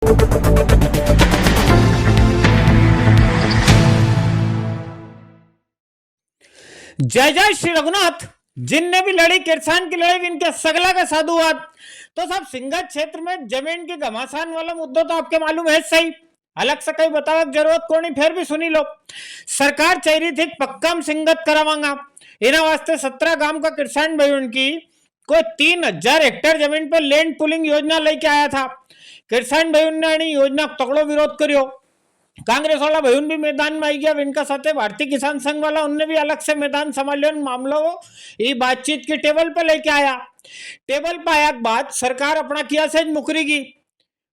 जय जय श्री रघुनाथ। जिनने भी लड़ी किसान की लड़ाई, इनके सगला का साधुवाद। तो सब सिंगत क्षेत्र में जमीन की घमासान वाला मुद्दा तो आपके मालूम है सही, अलग से कहीं बतावा जरूरत को नहीं, फिर भी सुनी लो। सरकार चाह रही थी पक्का सिंगत करावांगा, इना वास्ते 17 गांव का किसान भाई उनकी कोई 3000 हेक्टेयर जमीन पर लैंड पुलिंग योजना लेके आया था। किसान भाई ने योजना तगड़ो विरोध करियो। कांग्रेस वाला भाई भी मैदान में आई गया, इनका साथ भारतीय किसान संघ वाला उनने भी अलग से मैदान संभालिया। मामला वो ये बातचीत की टेबल पे लेके आया। टेबल पे आया बाद सरकार अपना किया से मुकरेगी,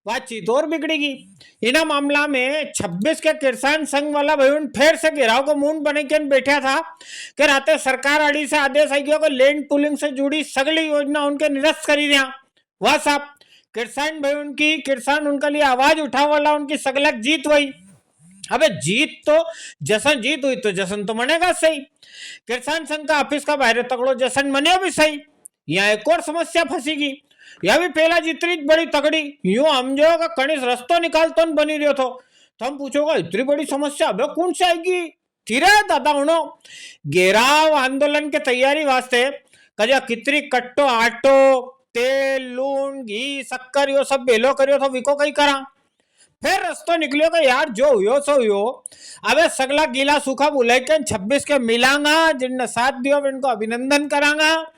बातचीत और बिगड़ेगी। इना मामला में 26 के किसान संघ वाला भाई फिर से घेराव को मूंड बने के बैठा था कि राते सरकार आड़ी से आदेश आई गया कि लैंड पुलिंग से जुड़ी सगली योजना उनके निरस्त करी दिया। वह साहब किसान भाई उनकी किसान उनके लिए आवाज उठा वाला उनकी सगलक जीत हुई। अबे जीत तो जशन जीत हुई तो जशन तो मनेगा सही। किसान संघ का ऑफिस का बाहर तकड़ो जशन मने भी सही। यहाँ एक और समस्या फंसीगी, यह भी पहला जितनी बड़ी तगड़ी यूं समझो का कणिस रस्तो निकालतो तो बनी रहो तो हम पूछोगा इतनी बड़ी समस्या अब कौन सी आएगी। धीरे दादा उनो घेराव आंदोलन के तैयारी वास्ते कजा कितरी कट्टो आटो तेल लून घी शक्कर यो सब बेलो करियो तो विको कई करा। फिर रस्तो निकलियो का यार जो हुयो सो हुयो। अबे सगला गीला सूखा बुलाई के 26 के मिलांगा, जिनने साथ दियो इनको अभिनंदन करांगा,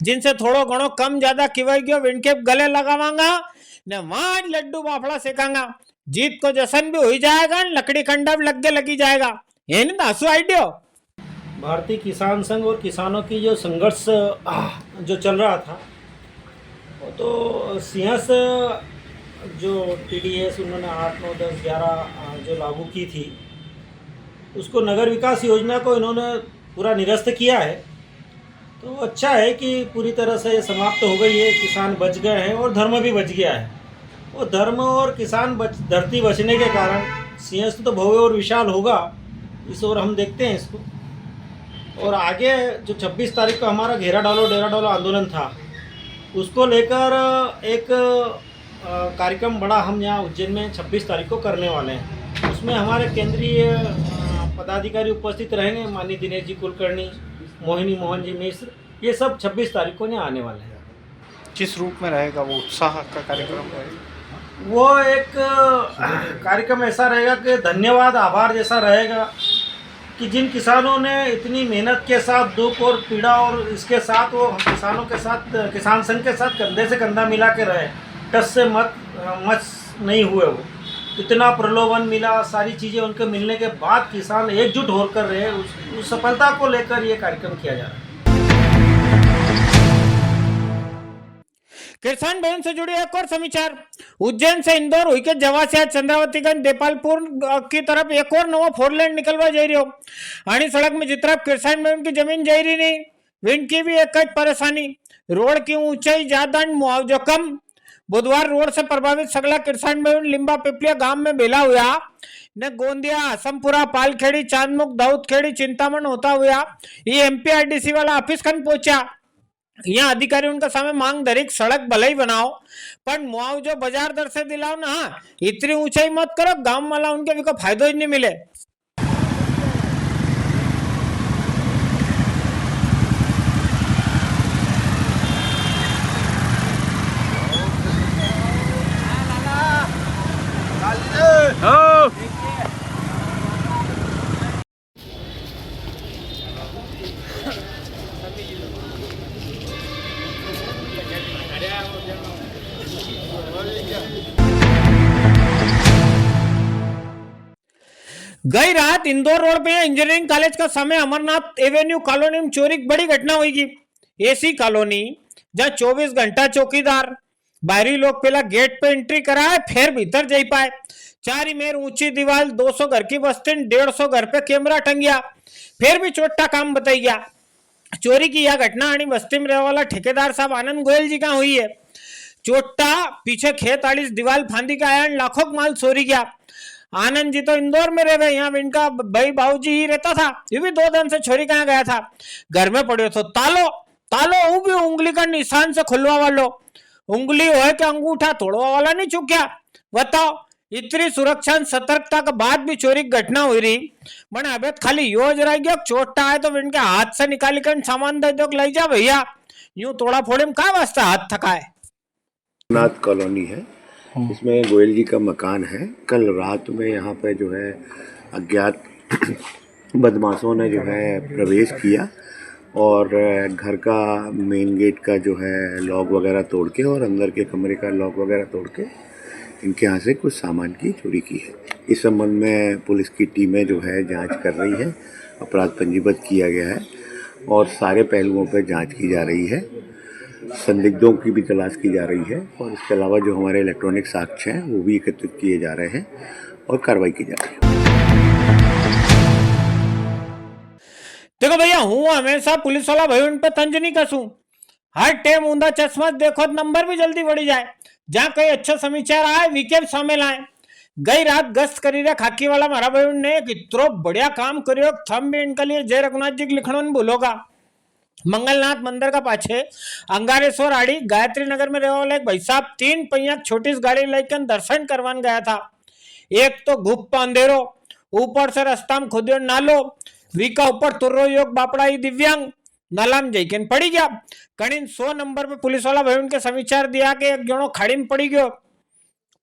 जिनसे थोड़ो घणो कम ज्यादा किवाई गयो इनके गले लगावांगा ने वहां लड्डू बाफड़ा सेकांगा। जीत को जश्न भी हो जाएगा, लकड़ी कंडा भी लगी जाएगा। ये नहीं दासु आइडियो। भारतीय किसान संघ और किसानों की जो संघर्ष जो चल रहा था वो तो सिंहस्थ जो टीडीएस उन्होंने 8, 9, 10, 11 जो लागू की थी उसको नगर विकास योजना को इन्होंने पूरा निरस्त किया है। तो अच्छा है कि पूरी तरह से समाप्त हो गई है, किसान बच गए हैं और धर्म भी बच गया है। वो धर्म और किसान धरती बचने के कारण सिंहस्थ तो भव्य और विशाल होगा, इस ओर हम देखते हैं इसको। और आगे जो 26 तारीख को हमारा घेरा डालो डेरा डालो आंदोलन था उसको लेकर एक कार्यक्रम बड़ा हम यहाँ उज्जैन में 26 तारीख को करने वाले हैं। उसमें हमारे केंद्रीय पदाधिकारी उपस्थित रहेंगे, माननीय दिनेश जी कुलकर्णी, मोहिनी मोहन जी मिश्र, ये सब 26 तारीख को यहाँ आने वाले हैं। किस रूप में रहेगा वो उत्साह का कार्यक्रम रहेगा? वो एक कार्यक्रम ऐसा रहेगा कि धन्यवाद आभार जैसा रहेगा कि जिन किसानों ने इतनी मेहनत के साथ दुख और पीड़ा और इसके साथ वो किसानों के साथ किसान संघ के साथ कंधे से कंधा मिला के रहे, टस से मत नहीं हुए। वो इतना प्रलोभन मिला, सारी चीज़ें उनके मिलने के बाद किसान एकजुट होकर रहे, उस सफलता को लेकर ये कार्यक्रम किया जा रहा है। किसान बहन से जुड़े एक और समाचार। उज्जैन से इंदौर हुई के जवा से चंद्रावतीगंज देपालपुर की तरफ एक और नवा 4 लेन निकलवा जा रही हो। आनी सड़क में जितना किसान बहन की जमीन जा रही नहीं, विंड की भी एक परेशानी, रोड की ऊंचाई ज्यादा, मुआवजा कम। बुधवार रोड से प्रभावित सगला किसान बहन लिंबा पिपलिया गांव में बेला हुआ ने गोंदिया, असमपुरा, पालखेड़ी, चांदमुख, दाऊदखेड़ी, चिंतामण होता हुआ ये एमपीआरडीसी वाला ऑफिस खन पहुंचा। यहाँ अधिकारी उनका सामने मांग धरी सड़क भले ही बनाओ पर मुआवजा बाजार दर से दिलाओ ना, इतनी ऊंचाई मत करो, गांव वाला उनके भी को फायदा ही नहीं मिले। गई रात इंदौर रोड पे इंजीनियरिंग कॉलेज का समय अमरनाथ एवेन्यू कॉलोनी में चोरी की बड़ी घटना हुई। एसी कॉलोनी जहां 24 घंटा चौकीदार, बाहरी लोग पहला गेट पे एंट्री कराए फिर भीतर जा पाए। 4 मेर ऊंची दीवार, 200 घर की बस्ती, 150 घर पे कैमरा टंगिया, फिर भी छोटा काम बताई गया। चोरी की यह घटना आनी बस्ती में रहने वाला ठेकेदार साहब आनंद गोयल जी का हुई है। चोटा पीछे खेत आड़ी दीवार फांदी का आया, लाखों माल चोरी गया। आनंद जी तो इंदौर में रहे, यहाँ इनका भाई बाबूजी ही रहता था। ये भी 2 दिन से छोरी कहाँ गया था, घर में पड़े तो तालो तालो वो भी उंगली का निशान से खुलवा वालो। उंगली हो कि अंगूठा तोड़वा वाला नहीं चूक्या। बताओ, इतनी सुरक्षा सतर्कता के बाद भी चोरी की घटना हुई रही। मैंने अबे खाली योज रह गया, चोट आए तो इनके हाथ से निकाल कर सामान दे दो, ले जा भैया। यूं तोड़ा फोड़े में क्या वास्ता हाथ थकाए। नाथ कॉलोनी है, इसमें गोयल जी का मकान है। कल रात में यहाँ पे जो है अज्ञात बदमाशों ने जो है प्रवेश किया और घर का मेन गेट का जो है लॉक वगैरह तोड़ के और अंदर के कमरे का लॉक वगैरह तोड़ के इनके यहाँ से कुछ सामान की चोरी की है। इस संबंध में पुलिस की टीमें जो है जांच कर रही है, अपराध पंजीबद्ध किया गया है और सारे पहलुओं पर जांच की जा रही है। संदिग्धों की भी तलाश की जा रही है और इसके अलावा जो हमारे इलेक्ट्रॉनिक साक्ष्य हैं वो भी एकत्रित किए जा रहे हैं और कार्रवाई की जा रही है। देखो भैया, हूं हमेशा पुलिस वाला भाई उन पे तंज नहीं कसू। हर टाइम ऊंधा चश्मा देखो, नंबर भी जल्दी बढ़ी जाए। जहां कई अच्छा समाचार आए वीके शामिल आए। गई रात गश्त करी रहे खाकी वाला मारा भाई ने इतना बढ़िया काम करियो, थम भी इनके लिए जय रघुनाथ जी के लिखना नहीं भूलोगा। मंगलनाथ मंदिर का पाछे अंगारेश्वर आड़ी गायत्री नगर में रहने वाला एक भाई साहब 3 पहिया छोटी गाड़ी लेकर दर्शन करवाने गया था। एक तो घुप अंधेरो, ऊपर से रास्ता में खुदियो नालो, वीका ऊपर तुर्रो योग बापड़ा दिव्यांग नालाम जैकिन पड़ी गया। कणिन 100 नंबर पे पुलिस वाला भाई उनके समाचार दिया कि एक जणो खाड़ी में पड़ी गयो।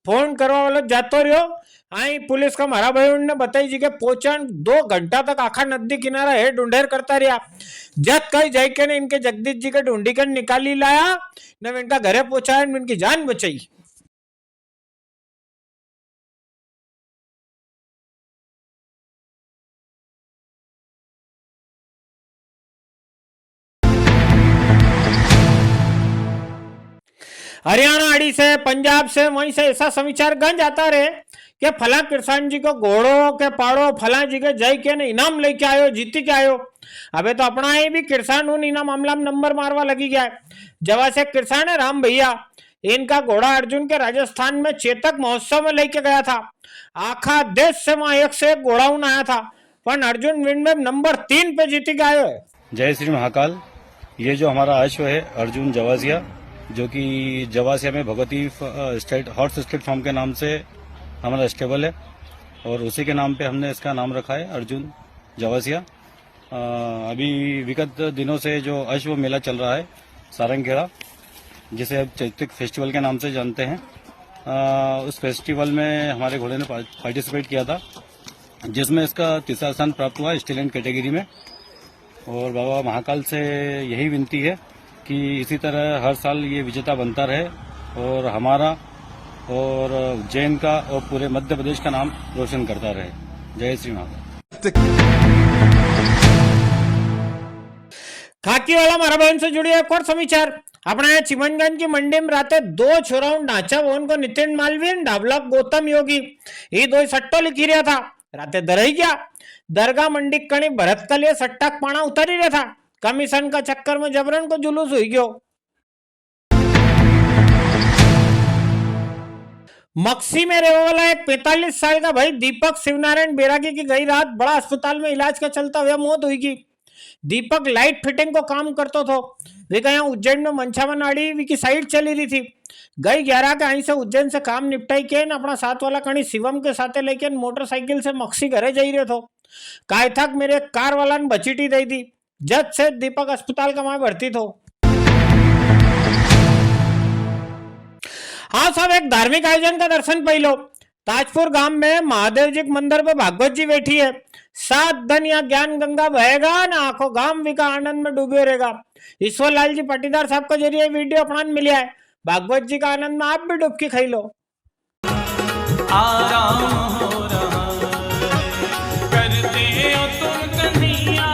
फोन करवा वाला जातो रहो। आई पुलिस का मारा भाई उन्होंने बताई जी के पहुंचन 2 घंटा तक आखा नदी किनारा है ढूंढेर करता रहा। जब कहीं जाके ने इनके जगदीश जी के ढूंढी कर निकाली लाया न इनका घरे पहुंचाया, इनकी जान बचाई। हरियाणा आड़ी से, पंजाब से, वहीं से ऐसा समाचार गंज आता रहे कि फला किसान जी को घोड़ो के पाड़ो, फला जी के जय के ने इनाम लेके आयो, जीती के आयो। अबे तो अपना ही भी किसान उन इनाम मामला में नंबर मारवा लगी गया है। जवा से किसान है राम भैया, इनका घोड़ा अर्जुन के राजस्थान में चेतक महोत्सव में लेके गया था। आखा देश से वहां एक से एक घोड़ा आया था, पर अर्जुन विन में नंबर 3 पे जीती के आयो है। जय श्री महाकाल। ये जो हमारा अश्व है अर्जुन जवासिया, जो कि जवासिया में Bhagwati state horse state farm के नाम से हमारा स्टेबल है और उसी के नाम पे हमने इसका नाम रखा है अर्जुन जवासिया। अभी विगत दिनों से जो अश्व मेला चल रहा है सारंगखेड़ा, जिसे अब चैतिक फेस्टिवल के नाम से जानते हैं, उस फेस्टिवल में हमारे घोड़े ने पार्टिसिपेट किया था, जिसमें इसका तीसरा स्थान प्राप्त हुआ स्टील एंड कैटेगरी में। और बाबा महाकाल से यही विनती है कि इसी तरह हर साल ये विजेता बनता रहे और हमारा और उज्जैन का और पूरे मध्य प्रदेश का नाम रोशन करता रहे। जय श्री महाकाल। खाकी वाला मारा बहन से जुड़ी एक और समाचार। अपना यहाँ चिमनगंज की मंडी में राते 2 छोराओं ढांचा भवन को नितिन मालवीय डावला गौतम योगी ये 2 सट्टो लिखी रहा था। राते दरही गया दरगाह मंडी कणी भरत का लिए सट्टा पाना उतारी रहा था। कमीशन का चक्कर में जबरन को जुलूस हुई गयो। मक्सी में रहने वाला एक 45 साल का भाई दीपक शिवनारायण बैरागी की गई रात बड़ा अस्पताल में इलाज का चलता हुआ मौत हुई की। दीपक लाइट फिटिंग को काम करता था। वे यहाँ उज्जैन में मंछावन आड़ी की साइड चली रही थी। गई 11 के અહીં से उज्जैन से काम निपटाई के अपना साथ वाला कणी शिवम के साथ लेके मोटरसाइकिल से मक्सी घरे जा रहे थो। काय थक मेरे कार वाला ने बचीटी दी थी। जज से दीपक अस्पताल का वहां भर्ती थो। हाँ साहब, एक धार्मिक आयोजन का दर्शन पहलो। ताजपुर गांव में महादेव जी के मंदिर पे भागवत जी बैठी है। 7 दिन या ज्ञान गंगा बहेगा ना आंखों गांव भी का आनंद में डूबे रहेगा। ईश्वर लाल जी पाटीदार साहब के जरिए वीडियो अपना मिला है। भागवत जी का आनंद में आप भी डुबकी खाई लो। आराम हो रहा करते हो तुम कन्हैया,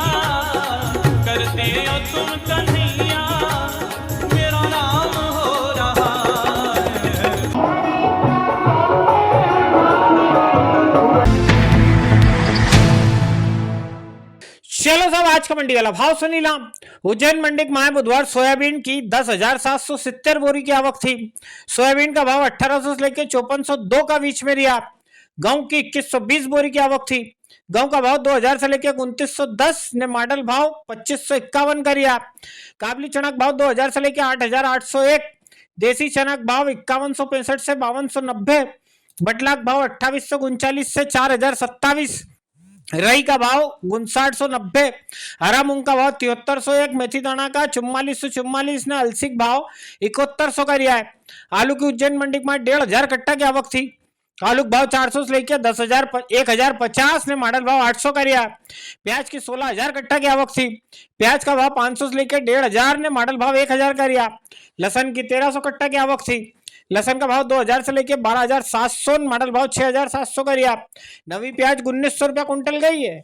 करते हो तुम कन्हैया, मेरा नाम हो रहा है। चलो साहब, आज का मंडी वाला भाव सुनी ला। उज्जैन मंडी के माह बुधवार सोयाबीन की 10,770 बोरी की आवक थी। सोयाबीन का भाव 1800 से लेकर 5402 का बीच में रहा। गेहूं की 2120 बोरी की आवक थी। गेहूं का भाव 2000 से लेकर 2910 ने मॉडल भाव 2551 का रहा। काबली चना का भाव 2000 से लेकर 8801। देसी चना का भाव 5165 से 5290, बटला का भाव 2839 से 4027, रई का भाव 5990, हरा मूंग का भाव 7301, मेथी दाना का 4444 ने, अलसी का भाव 7100 का रिया है। आलू की उज्जैन मंडी में 1500 कट्टा की आवक थी। आलू का भाव 400 से लेकर 1050 ने, मॉडल भाव 800 का रिया। प्याज की 16000 कट्टा की आवक थी। प्याज का भाव 500 से लेकर 1500 ने, मॉडल भाव 1000 का रिया। लसन की 1300 कट्टा की आवक थी। लसन का भाव 2000 से लेकर 12700, मॉडल भाव 6700 का रिया। नवी प्याज 1900 रुपया कुंटल गई है।